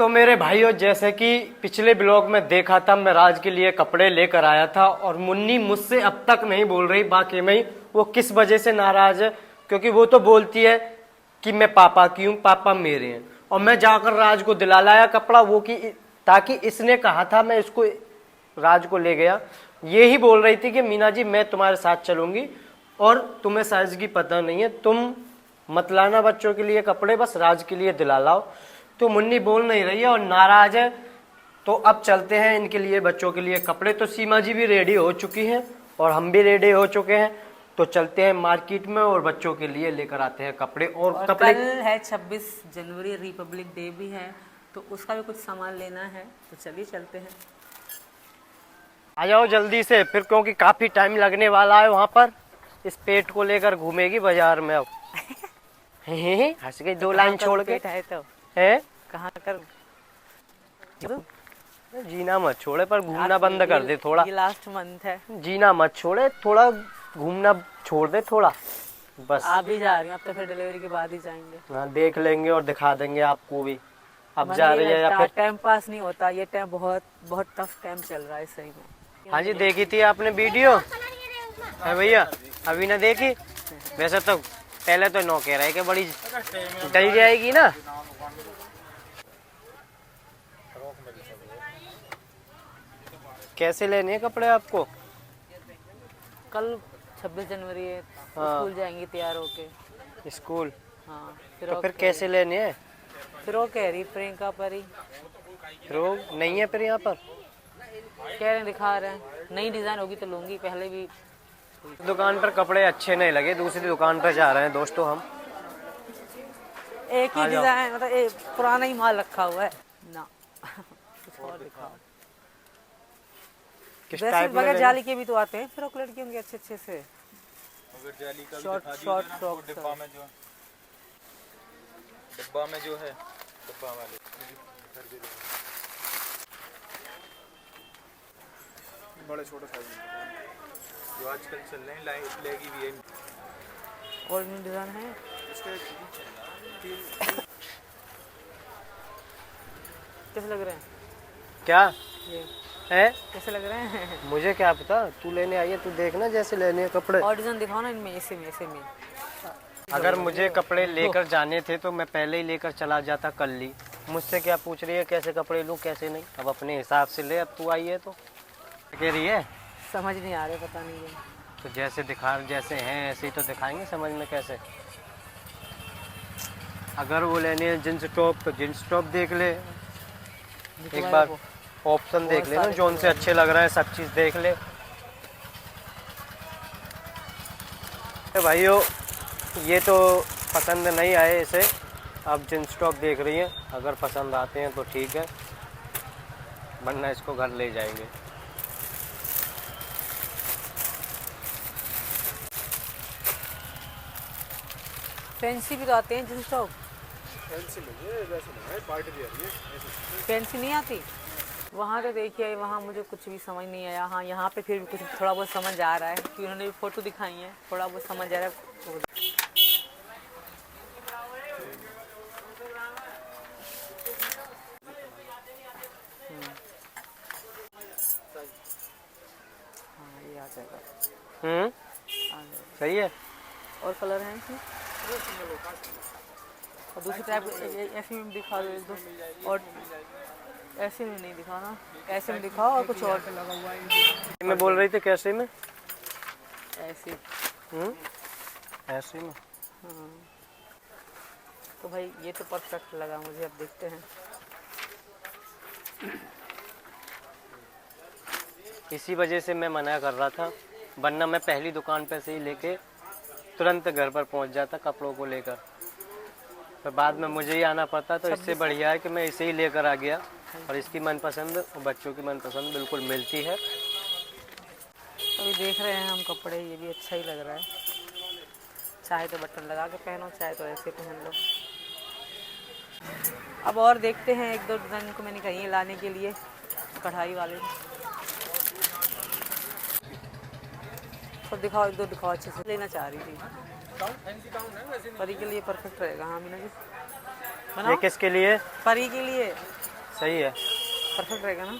तो मेरे भाइयों, जैसे कि पिछले ब्लॉग में देखा था, मैं राज के लिए कपड़े लेकर आया था और मुन्नी मुझसे अब तक नहीं बोल रही बाकी में वो किस वजह से नाराज है। क्योंकि वो तो बोलती है कि मैं पापा की हूँ, पापा मेरे हैं, और मैं जाकर राज को दिला लाया कपड़ा वो कि ताकि इसने कहा था मैं इसको राज को ले गया। ये ही बोल रही थी कि मीना जी मैं तुम्हारे साथ चलूंगी और तुम्हें साइज की पता नहीं है, तुम मत लाना बच्चों के लिए कपड़े, बस राज के लिए दिला लाओ। तो मुन्नी बोल नहीं रही है और नाराज है। तो अब चलते हैं इनके लिए बच्चों के लिए कपड़े। तो सीमा जी भी रेडी हो चुकी हैं और हम भी रेडी हो चुके हैं। तो चलते हैं मार्केट में और बच्चों के लिए लेकर आते हैं कपड़े। और कपड़े कल है 26 जनवरी, रिपब्लिक डे भी है, तो उसका भी कुछ सामान लेना है। तो चलिए चलते हैं। आ जाओ जल्दी से फिर, क्योंकि काफी टाइम लगने वाला है वहाँ पर। इस पेट को लेकर घूमेगी बाजार में अब। हंस गई दो लाइन छोड़ के। है तो है कहाँ कर जीना मत छोड़े, पर घूमना बंद कर दे थोड़ा। ये लास्ट मंथ है। जीना मत छोड़े, थोड़ा घूमना छोड़ दे थोड़ा बस। आप भी जा रही हैं, अब तो फिर डिलीवरी के बाद ही जाएंगे। हाँ, देख लेंगे और दिखा देंगे आपको भी। अब मन जा नहीं रही है या लगता, फिर टाइम पास नहीं होता। ये टाइम बहुत बहुत टफ टाइम चल रहा है सही में। हाँ जी, देखी थी आपने वीडियो है भैया? अभी ना देखी? वैसे तो पहले तो नो कह रहे कि बड़ी डल जाएगी ना। कैसे लेने हैं कपड़े आपको? कल 26 जनवरी है, हाँ। स्कूल जाएंगे तैयार होके। स्कूल? हाँ तो फिर कैसे लेने हैं? फिर वो कह रही प्रियंका परी रोग नहीं है फिर यहाँ पर? कह रहे हैं, दिखा रहे हैं, नई डिजाइन होगी तो लूंगी। पहले भी दुकान पर कपड़े अच्छे नहीं लगे, दूसरी दुकान पर जा रहे हैं दोस्तों हम। एक ही डिजाइन, मतलब एक पुराना ही माल रखा हुआ है ना। कुछ और दिखाओ। किस वैसे टाइप में बगैर लेंगे? जाली के भी तो आते हैं फ्रॉक लड़कियों के अच्छे अच्छे से। शॉर्ट शॉर्ट फ्रॉक डिब्बा में जो है डिब्बा वाले बड़े छोटे साइज जो आजकल चल रहे हैं, लाइट लेगी भी है। और न्यू डिजाइन है इसके कैसे लग रहे हैं? क्या ये है? कैसे लग रहे हैं? मुझे क्या पता, तू लेने आई है, तू देखना जैसे लेने हैं कपड़े। और डिजाइन दिखाओ ना इनमें, ऐसे में ऐसे में। अगर मुझे कपड़े लेकर जाने थे तो मैं पहले ही लेकर चला जाता कल ही। मुझसे क्या पूछ रही है कैसे कपड़े लूँ कैसे नहीं? अब अपने हिसाब से ले, अब तू आई है तो कह रही है समझ नहीं आ रहे, पता नहीं है। तो जैसे दिखा जैसे हैं ऐसे ही तो दिखाएंगे, समझ में कैसे। अगर वो लेने हैं जींस टॉप तो जींस टॉप देख ले एक बार, ऑप्शन देख ले ना, जोन से अच्छे लग रहे हैं सब चीज़ देख ले। तो भाइयों ये तो पसंद नहीं आए इसे, अब जींस टॉप देख रही हैं, अगर पसंद आते हैं तो ठीक है, वरना इसको घर ले जाएंगे। फैंसी भी तो आते हैं जींस टॉप। फैंसी नहीं है, वैसे नहीं है, पार्टी भी आ रही है। फैंसी नहीं आती वहाँ। तो देखिए वहाँ मुझे कुछ भी समझ नहीं आया। हाँ यहाँ पे फिर भी कुछ थोड़ा बहुत समझ आ रहा है कि उन्होंने भी फोटो दिखाई है, थोड़ा बहुत समझ आ रहा है। हाँ ये आ जाएगा। आ जाएगा। सही है। और कलर हैं इसमें, और दूसरी टाइप ऐसे में दिखा दो एक दो, और ऐसे में नहीं दिखाना, ऐसे में दिखाओ और कुछ और लगा हुआ है। मैं बोल रही थी कैसे में? ऐसे ऐसे में। हाँ तो भाई ये तो परफेक्ट लगा मुझे। अब देखते हैं। इसी वजह से मैं मना कर रहा था, वरना मैं पहली दुकान पे से ही लेके तुरंत घर पर पहुंच जाता कपड़ों को लेकर, पर बाद में मुझे ही आना पड़ता। तो इससे बढ़िया है कि मैं इसे ही लेकर आ गया और इसकी मनपसंद और बच्चों की मनपसंद बिल्कुल मिलती है। अभी देख रहे हैं हम कपड़े, ये भी अच्छा ही लग रहा है। चाहे तो बटन लगा के पहनो, चाहे तो ऐसे पहन लो। अब और देखते हैं, एक दो डिज़ाइन को मैंने कहीं लाने के लिए, कढ़ाई वाले तो दिखाओ, एक दो दिखाओ अच्छे से। लेना चाह रही थी परी के लिए, परफेक्ट रहेगा। हाँ मीना जी ये किसके लिए? परी के लिए। सही है, परफेक्ट रहेगा ना,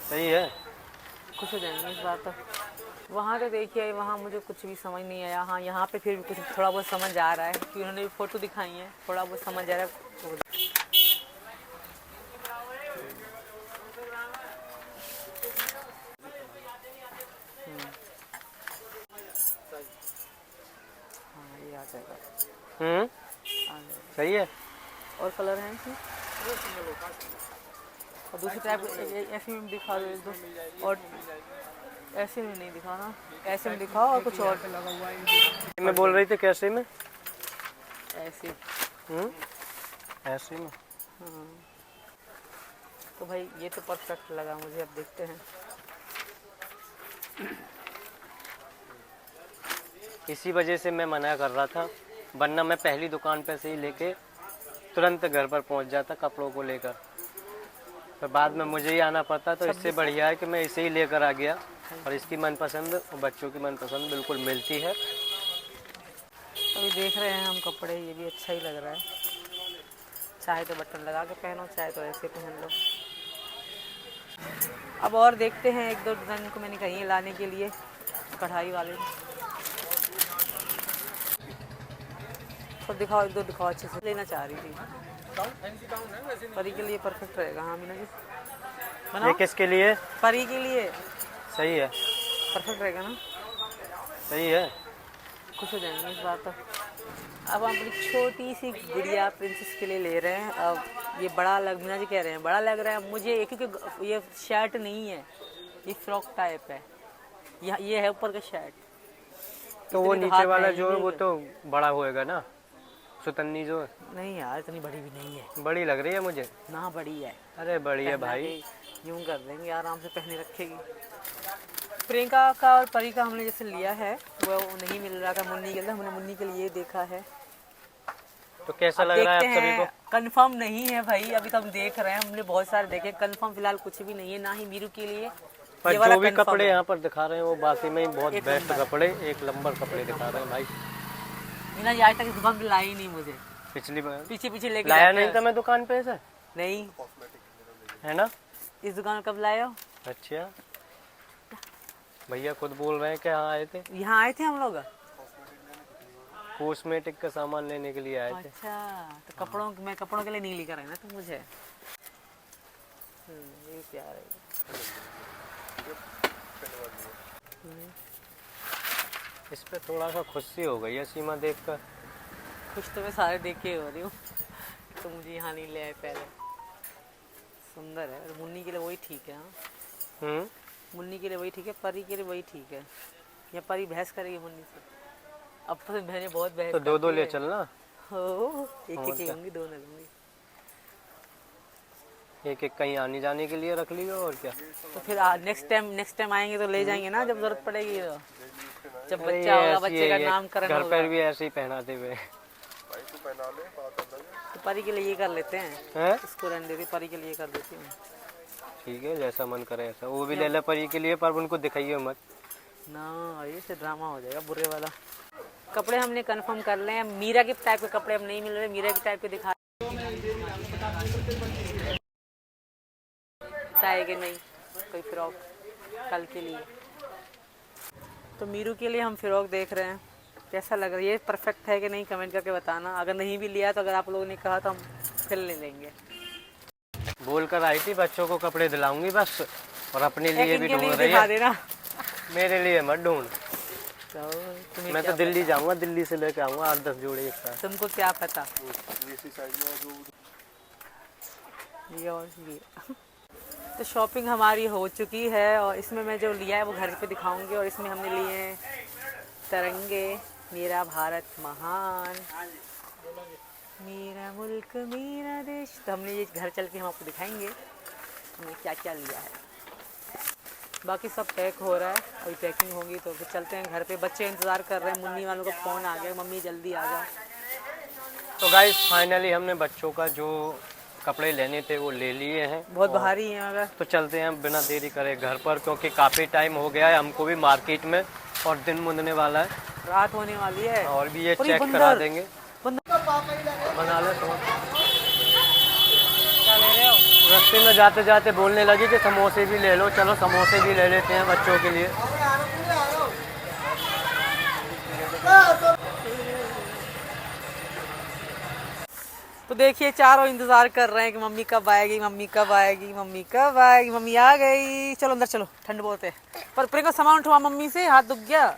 सही है। खुश हो जाएंगे इस बार तो। वहाँ तो देखिए, वहाँ मुझे कुछ भी समझ नहीं आया। हाँ, यहाँ पे फिर भी कुछ थोड़ा बहुत समझ आ रहा है कि उन्होंने फ़ोटो दिखाई है, थोड़ा बहुत समझ आ रहा है। हाँ, ये आ जाएगा, आ जाएगा। सही है। और कलर हैं इसमें, और दूसरी टाइप ऐसे में दिखा दो एक दो, और ऐसे में नहीं दिखाना, ऐसे में दिखाओ और कुछ और मैं बोल रही थी कैसे में, ऐसे। ऐसे में। हाँ, तो भाई ये तो परफेक्ट लगा मुझे, अब देखते हैं। इसी वजह से मैं मना कर रहा था, वरना मैं पहली दुकान पे से ही लेके तुरंत घर पर पहुंच जाता कपड़ों को लेकर, पर बाद में मुझे ही आना पड़ता। तो इससे बढ़िया है कि मैं इसे ही लेकर आ गया, और इसकी मनपसंद और बच्चों की मनपसंद बिल्कुल मिलती है। अभी देख रहे हैं हम कपड़े, ये भी अच्छा ही लग रहा है। चाहे तो बटन लगा के पहनो, चाहे तो ऐसे पहन लो। अब और देखते हैं, एक दो डिज़ाइन को मैंने कहीं लाने के लिए, कढ़ाई वाले। तो दिखाओ, एक दो दिखाओ, अच्छे से लेना चाह रही थी। परी के लिए परफेक्ट रहेगा। हाँ मीना जी, ये बनाओ। किसके लिए? परी के लिए सही है, परफेक्ट रहेगा ना, सही है। खुश हो जाएंगे इस बार तो। अब हम अपनी छोटी सी गुड़िया प्रिंसेस के लिए ले रहे हैं। अब ये बड़ा लग, मीना जी कह रहे हैं बड़ा लग रहा है मुझे, क्योंकि ये शर्ट नहीं है, ये फ्रॉक टाइप है। ये है ऊपर का शर्ट, तो वो इतनी तो नीचे हाथ वाला में जो है नहीं वो है। तो बड़ा होएगा ना, सुतन्नी जो है। नहीं यार, इतनी बड़ी भी नहीं है बड़ी लग रही है मुझे। ना, बड़ी है। अरे बड़ी है पहना भाई। के यूं कर देंगे, आराम से पहने रखेगी। प्रियंका का और परी का हमने जैसे लिया है, वो नहीं मिल रहा था मुन्नी के लिए, हमने मुन्नी के लिए देखा है। तो कैसा अब लग रहा है देखते आप सभी को? हैं, कंफर्म नहीं है भाई, अभी तो हम देख रहे हैं, हमने बहुत सारे देखे, कंफर्म फिलहाल कुछ भी नहीं है, ना ही मीरू के लिए। पर ये वाला जो भी confirm कपड़े है। यहाँ पर दिखा रहे हैं वो बाकी में ही बहुत एक बेस्ट नंबर। कपड़े, एक नंबर कपड़े दिखा रहे हैं भाई। मीना जी आज तक इस दुकान पे लाई नहीं मुझे, पिछली बार पीछे पीछे लेके लाया जाते नहीं हैं। था मैं दुकान पे से, नहीं, है ना? इस दुकान कब लाए हो? अच्छा, भैया खुद बोल रहे हैं कि हाँ आए थे, यहाँ आए थे हम लोग। कॉस्मेटिक का सामान लेने के लिए आए थे। अच्छा, तो मैं कपड़ों के लिए नहीं लेकर आई ना तुम मुझे। ये प्यार है। इस पे थोड़ा सा खुशी हो गई है सीमा देखकर। खुश तो मैं सारे देख के हो रही हूँ, तो मुझे यहाँ नहीं ले आए पहले। सुंदर है, और मुन्नी के लिए वही ठीक है। हाँ, मुन्नी के लिए वही ठीक है, परी के लिए वही ठीक है। या परी बहस करेगी मुन्नी से, अब तो बहनें बहुत बहस तो दो दो करती ले है। चलना, हो, एक और एक क्या? लूंगी, दो न लूंगी। एक एक कहीं आने जाने के लिए रख लियो और क्या। तो फिर नेक्स्ट टाइम आएंगे तो ले जाएंगे ना, जब जरूरत पड़ेगी तो। जब अरे बच्चा ये होगा, ऐसी बच्चे है, का ये नामकरण घर होगा, पर भी ऐसे ही पहनाते हुए तो परी के लिए ये कर लेते हैं। हैं। इसको रहने देती, परी के लिए कर देती हूँ। ठीक है, जैसा मन करे ऐसा। वो भी ले ले परी के लिए, पर उनको दिखाइए मत ना, ये से ड्रामा हो जाएगा बुरे वाला। कपड़े हमने कंफर्म कर ले हैं। मीरा के टाइप के कपड़े हम नहीं मिल रहे, मीरा के टाइप के दिखा है कि नहीं कोई फ्रॉक कल के लिए। तो मीरू के लिए हम फ्रॉक देख रहे हैं, कैसा लग रहा है, ये परफेक्ट है कि नहीं कमेंट करके बताना। अगर नहीं भी लिया तो अगर आप लोगों ने कहा तो हम फिर ले लेंगे। बोल कर आई थी बच्चों को कपड़े दिलाऊंगी बस, और अपने लिए भी इनके लिए ढूंढ भी रही दिखा है। देना। मेरे लिए मत ढूंढ, तो तुम्हें मैं क्या तो दिल्ली जाऊंगा, दिल्ली से लेके आऊंगा 8-10 जोड़े एक साथ। तुमको क्या पता। ये और ये तो शॉपिंग हमारी हो चुकी है, और इसमें मैं जो लिया है वो घर पे दिखाऊंगी। और इसमें हमने लिए हैं तिरंगे, मेरा भारत महान, मेरा मुल्क मेरा देश। तो हमने ये घर चल के हम आपको दिखाएंगे हमने क्या क्या लिया है। बाकी सब पैक हो रहा है, अभी पैकिंग होगी तो फिर चलते हैं घर पे। बच्चे इंतज़ार कर रहे हैं, मुन्नी वालों का फ़ोन आ गया, मम्मी जल्दी आ जा। तो गाइस फाइनली हमने बच्चों का जो कपड़े लेने थे वो ले लिए हैं। बहुत और भारी है मगर। तो चलते हैं बिना देरी करे घर पर, क्योंकि काफ़ी टाइम हो गया है हमको भी मार्केट में, और दिन मुंदने वाला है, रात होने वाली है। और भी ये और चेक बंदर। करा देंगे। बंदर बना ले तो क्या ले रहे हो? रास्ते में जाते जाते बोलने लगी कि समोसे भी ले लो, चलो समोसे भी ले लेते हैं बच्चों के लिए। तो देखिए चारों इंतजार कर रहे हैं कि मम्मी कब आएगी, मम्मी कब आएगी, मम्मी कब आएगी। मम्मी आ गई, चलो अंदर चलो, ठंड बहुत है। पर प्रियंका सामान उठवा मम्मी से, हाथ दुख गया।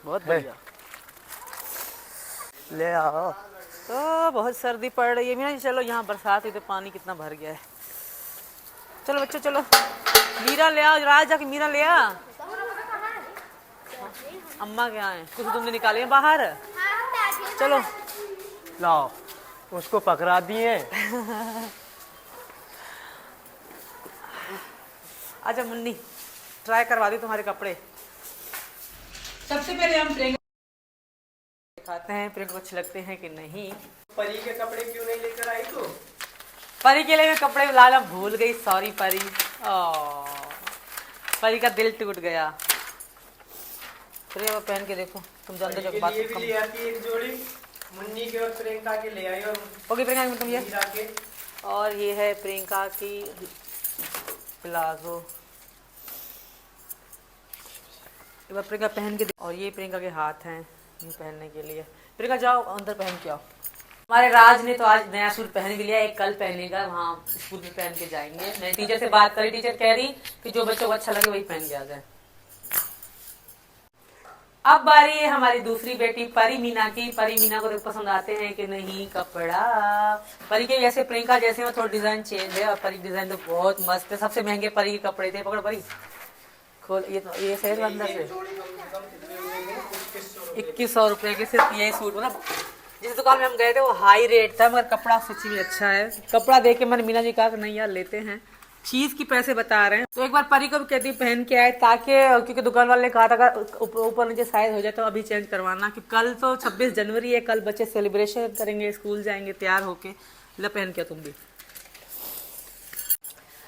बहुत बढ़िया, ले आओ। तो बहुत सर्दी पड़ रही है मीना। चलो यहाँ बरसात हुई तो पानी कितना भर गया है। चलो बच्चों चलो, मीरा ले आओ, राज जाके मीरा ले आ। अम्मा क्या है, कुछ तुमने निकाले हैं बाहर। चलो लाओ, उसको पकड़ा दिए। आजा मुन्नी, ट्राई करवा दी तुम्हारे कपड़े। सबसे पहले हम प्रियंका दिखाते हैं प्रियंका को अच्छे लगते हैं कि नहीं। परी के कपड़े क्यों नहीं लेकर आई तू? परी के लिए मैं कपड़े लाना भूल गई, सॉरी परी। परी का दिल टूट गया। प्रिया पहन के देखो, तुम जानते जो बात ये भी ले आती एक जोड़ी, मुन्नी के और प्रियंका के ले आई। और ओके प्रियंका तुम ये, मीरा के। और ये है प्रियंका की प्लाजो। एक बार प्रियंका पहन के और ये प्रियंका के हाथ हैं ये पहनने के लिए। प्रियंका जाओ अंदर पहन के आओ। हमारे राज ने तो आज नया सूट पहन भी लिया, एक कल पहनेगा, वहाँ स्कूल में पहन के जाएंगे। मैंने टीचर से बात करी, टीचर कह रही कि जो बच्चों को अच्छा लगे वही पहन के आ जाए। अब बारी है हमारी दूसरी बेटी परी मीना की। परी मीना को पसंद आते हैं कि नहीं कपड़ा। परी के जैसे प्रियंका जैसे थोड़ा डिजाइन चेंज है, और परी डिजाइन तो बहुत मस्त है। सबसे महंगे परी के कपड़े थे। पकड़ परी, खोल। ये सही अंदर से 2100 रुपए के सिर्फ यही सूट। मतलब जिस दुकान में हम गए थे वो हाई रेट था, मगर कपड़ा सच्ची में अच्छा है। कपड़ा देख के मैंने मीना जी कहा कि नहीं यार लेते हैं, चीज की पैसे बता रहे हैं। तो एक बार परी को भी कहती पहन के आए, ताकि क्योंकि दुकान वाले ने कहा था अगर ऊपर नीचे साइज हो जाए तो अभी चेंज करवाना, कि कल तो 26 जनवरी है, कल बच्चे सेलिब्रेशन करेंगे, स्कूल जाएंगे तैयार होके। ले पहन के तुम भी।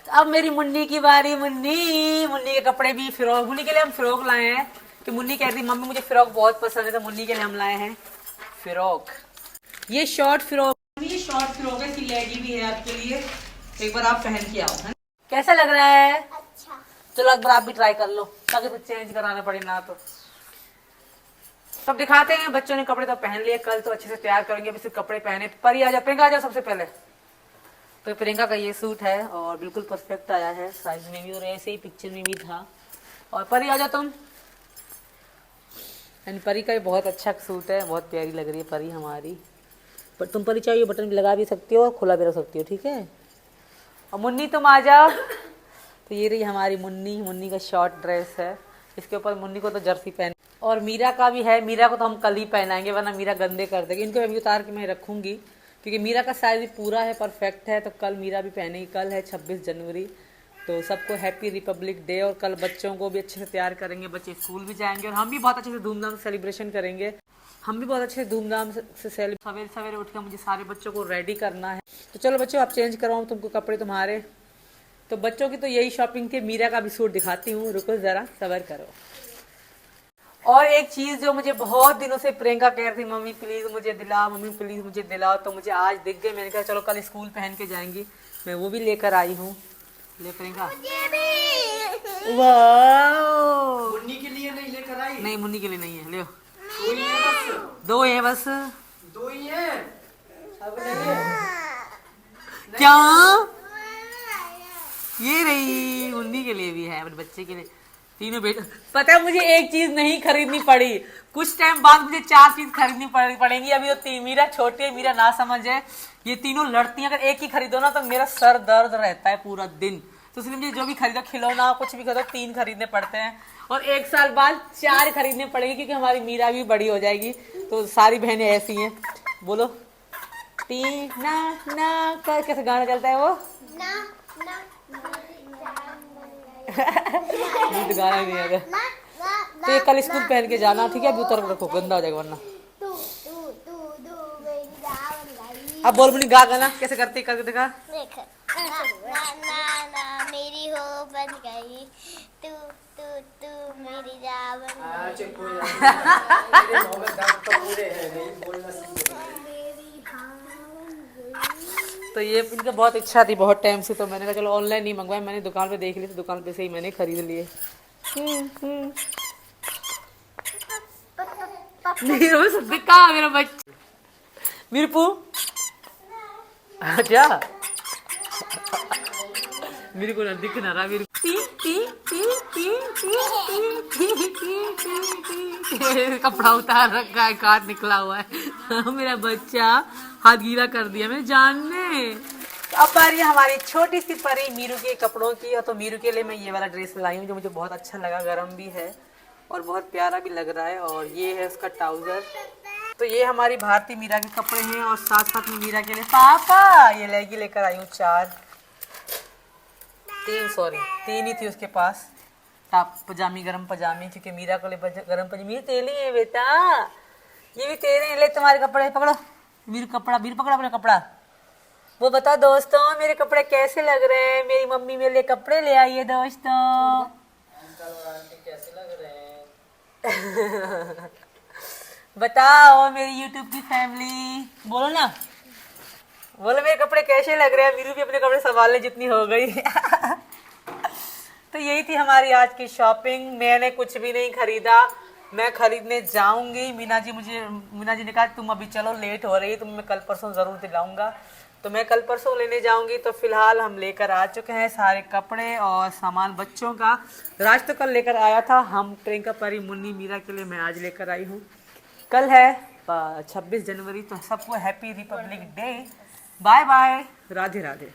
तो अब मेरी मुन्नी की बारी। मुन्नी के कपड़े भी, फ्रॉक मुन्नी के लिए हम फ्रॉक लाए हैं। कि मुन्नी कहती मम्मी मुझे फ्रॉक बहुत पसंद है, तो मुन्नी के लिए हम लाए हैं फ्रॉक। ये शॉर्ट फ्रॉक, ये शॉर्ट फ्रॉक है, इसकी लेगी भी है आपके लिए। एक बार आप पहन के आओ। कैसा लग रहा है? अच्छा। चलो एक बार आप भी ट्राई कर लो, ताकि तो चेंज कराना पड़े ना। तो सब दिखाते हैं। बच्चों ने कपड़े तो पहन लिए, कल तो अच्छे से तैयार करेंगे, अभी सिर्फ कपड़े पहने। परी आ जाओ, प्रियंका आ जाओ सबसे पहले। तो प्रियंका का ये सूट है और बिल्कुल परफेक्ट आया है साइज में भी, और ऐसे ही पिक्चर में भी था। और परी आ जाओ तुम। परी का भी बहुत अच्छा सूट है, बहुत प्यारी लग रही है परी हमारी। पर तुम परी चाहिए बटन भी लगा भी सकती हो और खुला भी रख सकती हो, ठीक है। और मुन्नी तुम आ जाओ। तो ये रही हमारी मुन्नी का शॉर्ट ड्रेस है। इसके ऊपर मुन्नी को तो जर्सी पहन, और मीरा का भी है। मीरा को तो हम कल ही पहनाएंगे, वरना मीरा गंदे कर देगी। इनको अभी उतार के मैं रखूंगी, क्योंकि मीरा का साइज भी पूरा है, परफेक्ट है। तो कल मीरा भी पहनेगी। कल है 26 जनवरी, तो सबको हैप्पी रिपब्लिक डे। और कल बच्चों को भी अच्छे से तैयार करेंगे, बच्चे स्कूल भी जाएंगे, और हम भी बहुत अच्छे से धूमधाम से सेलिब्रेशन करेंगे। हम भी बहुत अच्छे से धूमधाम से सवेरे सवेरे उठ कर मुझे सारे बच्चों को रेडी करना है। तो चलो बच्चों आप चेंज करवाऊँ तुमको कपड़े तुम्हारे। तो बच्चों की तो यही शॉपिंग थी। मीरा का भी सूट दिखाती हूँ, रुको जरा सबर करो। और एक चीज जो मुझे बहुत दिनों से प्रियंका कह रही थी, मम्मी प्लीज मुझे दिलाओ, मम्मी प्लीज मुझे दिलाओ, तो मुझे आज दिख गई। मैंने कहा चलो कल स्कूल पहन के जाएंगी, मैं वो भी लेकर आई हूँ। ले प्रियंका, वाह। मुन्नी के लिए नहीं लेकर आई? नहीं मुन्नी के लिए नहीं है, ले दो ही है बस। दो ही है बस। 2 ही है, अब नहीं है। क्या? ये रही मुन्नी के लिए भी है, अपने बच्चे के लिए। तीनों बेटे। पता है मुझे एक चीज नहीं खरीदनी पड़ी, कुछ टाइम बाद मुझे 4 चीज खरीदनी पड़ेंगी। अभी तो मीरा छोटी है, मीरा ना समझ है, ये तीनों लड़ती हैं। अगर एक ही खरीदो ना तो मेरा सर दर्द रहता है पूरा दिन। तो इसलिए मुझे जो भी खरीदो, खिलौना कुछ भी खरीदो, 3 खरीदने पड़ते हैं। और 1 साल बाद 4 खरीदने पड़ेगी, क्योंकि हमारी मीरा भी बड़ी हो जाएगी। तो सारी बहनें ऐसी हैं। बोलो टी ना ना कर, कैसे गाना चलता है वो ना ना तो गाना नहीं आएगा। तो ये कल स्कूल पहन के जाना, ठीक है। अभी उतर रखो, गंदा हो जाएगा वरना। अब बोल मुन्नी गा गाना कैसे करते करके दिखा। मेरी हो बन गई तू तू तू मेरी जा बन गई। पूरे हैं, नहीं बोलना सीख। तो ये इनका बहुत इच्छा थी बहुत टाइम से, तो मैंने कहा चलो ऑनलाइन नहीं मंगवाए, मैंने दुकान पे देख लिए, तो दुकान पे से ही मैंने खरीद लिए। नहीं रो सकते, कहाँ मेरा बच्चा मीरपू क्या मेरे को ना दिख ना रहा, मेरे कपड़ा उतार रखा है, काट निकला हुआ है। मेरा बच्चा हाथ गीला कर दिया मेरे जान ने। अब बारी हमारी छोटी सी परी मीरू के कपड़ों की, और तो मीरू के लिए मैं ये वाला ड्रेस लाई हूँ जो मुझे बहुत अच्छा लगा, गर्म भी है और बहुत प्यारा भी लग रहा है, और ये है उसका ट्राउजर। तो ये हमारी भारती मीरा के कपड़े हैं, और साथ साथ में मीरा के लिए पापा ये लेगी लेकर आई हूँ तीन ही थी उसके पास, टॉप पजामी गरम पजामी, क्योंकि मीरा को ले गरम पजामी तेली है बेटा, ये भी तेरे हैं, ले तुम्हारे कपड़े पकड़ो, मीरू पकड़ो अपना कपड़ा। वो बताओ दोस्तों मेरे कपड़े कैसे लग रहे हैं, मेरी मम्मी मेरे लिए कपड़े ले आई है दोस्तों। कैसे लग रहे हैं बताओ मेरी YouTube की फैमिली, बोलो ना, बोलो मेरे कपड़े कैसे लग रहे हैं। मीरू भी अपने कपड़े संभालने जितनी हो गई। तो यही थी हमारी आज की शॉपिंग। मैंने कुछ भी नहीं खरीदा, मैं खरीदने जाऊंगी। मीना जी ने कहा तुम अभी चलो, लेट हो रही है, तुम मैं कल परसों जरूर दिलाऊंगा, तो मैं कल परसों लेने जाऊंगी। तो फिलहाल हम लेकर आ चुके हैं सारे कपड़े और सामान बच्चों का। राज तो कल लेकर आया था, हम प्रियंका परी मुन्नी मीरा के लिए मैं आज लेकर आई हूँ। कल है 26 जनवरी, तो सबको happy republic day. Bye bye, Radhe Radhe.